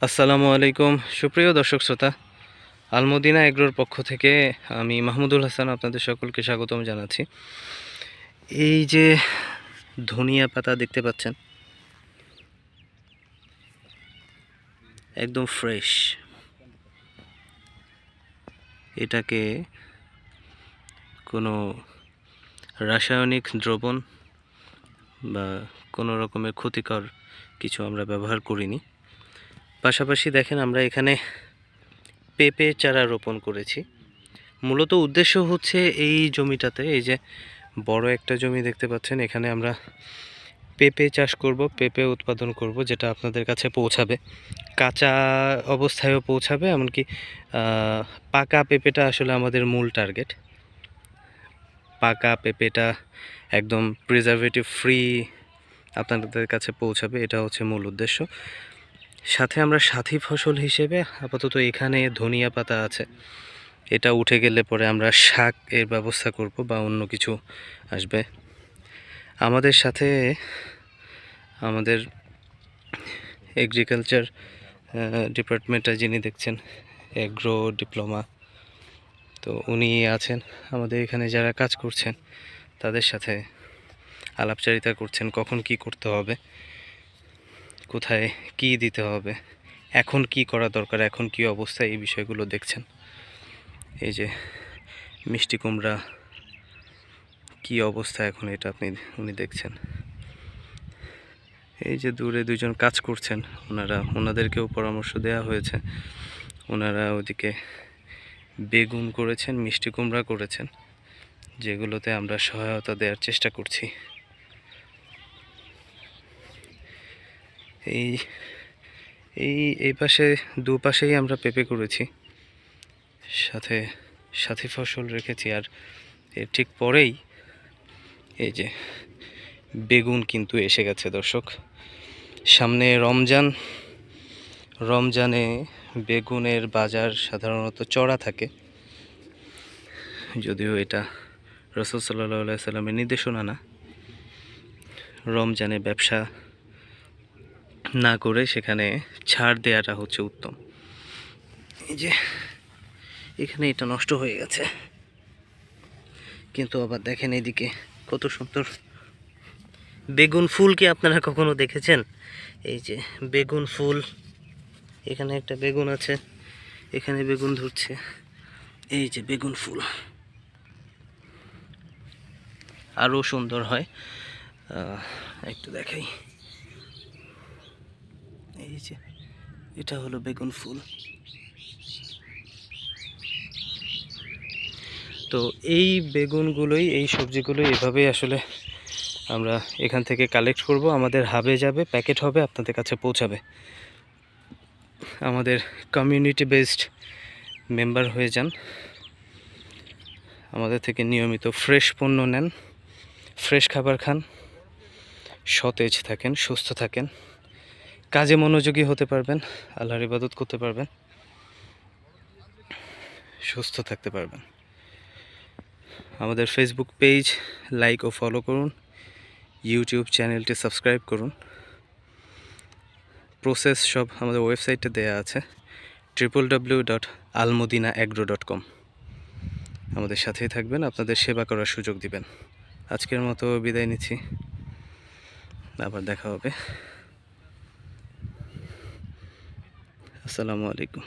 আসসালামু আলাইকুম সুপ্রিয় দর্শক শ্রোতা, আলমদিনা এগ্রোর পক্ষ থেকে আমি মাহমুদুল হাসান আপনাদের সকলকে স্বাগতম জানাচ্ছি। এই যে ধনিয়া পাতা দেখতে পাচ্ছেন, একদম ফ্রেশ। এটাকে কোনো রাসায়নিক দ্রবণ বা কোনো রকমের ক্ষতিকর কিছু আমরা ব্যবহার করিনি। পাশাপাশি দেখেন, আমরা এখানে পেঁপে চারা রোপণ করেছি। মূলত উদ্দেশ্য হচ্ছে এই জমিটাতে, এই যে বড় একটা জমি দেখতে পাচ্ছেন, এখানে আমরা পেঁপে চাষ করব, পেঁপে উৎপাদন করব, যেটা আপনাদের কাছে পৌঁছাবে, কাঁচা অবস্থায়ও পৌঁছাবে, এমনকি পাকা পেঁপেটা আসলে আমাদের মূল টার্গেট। পাকা পেঁপেটা একদম প্রিজারভেটিভ ফ্রি আপনাদের কাছে পৌঁছাবে, এটা হচ্ছে মূল উদ্দেশ্য। সাথে আমরা সাথী ফসল হিসেবে আপাতত এখানে ধনিয়া পাতা আছে, এটা উঠে গেলে পরে আমরা শাক এর ব্যবস্থা করব বা অন্য কিছু আসবে। আমাদের সাথে আমাদের এগ্রিকালচার ডিপার্টমেন্টে যিনি দেখছেন, এগ্রো ডিপ্লোমা, তো উনি আছেন। আমাদের এখানে যারা কাজ করছেন তাদের সাথে আলাপচারিতা করছেন, কখন কি করতে হবে, কোথায় কি দিতে হবে, এখন কি করা দরকার, এখন কি অবস্থা, এই বিষয়গুলো দেখছেন। এই যে মিষ্টি কুমড়া কি অবস্থা এখন, এটা উনি দেখছেন। এই যে দূরে দুজন কাজ করছেন, ওনাদেরকেও পরামর্শ দেওয়া হয়েছে। ওনারা ওদিকে বেগুন করেছেন, মিষ্টি কুমড়া করেছেন, যেগুলোতে আমরা সহায়তা দেওয়ার চেষ্টা করছি। এই এই এই পাশে দুপাশেই আমরা পেঁপে করেছি, সাথে সাথী ফসল রেখেছি। আর এর ঠিক পরেই এই যে বেগুন কিন্তু এসে গেছে দর্শক। সামনে রমজানে বেগুনের বাজার সাধারণত চড়া থাকে, যদিও এটা রাসূল সাল্লাল্লাহু আলাইহি সাল্লামের নির্দেশনা না। রমজানে ব্যবসা না করে সেখানে ছাড় দেওয়াটা হচ্ছে উত্তম। এই যে এখানে এটা নষ্ট হয়ে গেছে, কিন্তু আবার দেখেন এদিকে কত সুন্দর বেগুন ফুল। কি আপনারা কখনো দেখেছেন? এই যে বেগুন ফুল, এখানে একটা বেগুন আছে, এখানে বেগুন ধরছে, এই যে বেগুন ফুল আরও সুন্দর হয়। একটু দেখাই, এই যে এটা হলো বেগুন ফুল। তো এই বেগুনগুলোই, এই সবজিগুলোই এভাবেই আসলে আমরা এখান থেকে কালেক্ট করব, আমাদের হাবে যাবে, প্যাকেট হবে, আপনাদের কাছে পৌঁছাবে। আমাদের কমিউনিটি বেসড মেম্বার হয়ে যান, আমাদের থেকে নিয়মিত ফ্রেশ পণ্য নেন, ফ্রেশ খাবার খান, সতেজ থাকেন, সুস্থ থাকেন, কাজে মনোযোগী হতে পারবেন, আল্লাহর ইবাদত করতে পারবেন, সুস্থ থাকতে পারবেন। আমাদের ফেসবুক পেজ লাইক ও ফলো করুন, ইউটিউব চ্যানেলটি সাবস্ক্রাইব করুন। প্রসেস সব আমাদের ওয়েবসাইটে দেয়া আছে, www.almodinaagro.com। আমাদের সাথেই থাকবেন, আপনাদের সেবা করার সুযোগ দিবেন। আজকের মতো বিদায় নিচ্ছি, আবার দেখা হবে। আসসালামু আলাইকুম।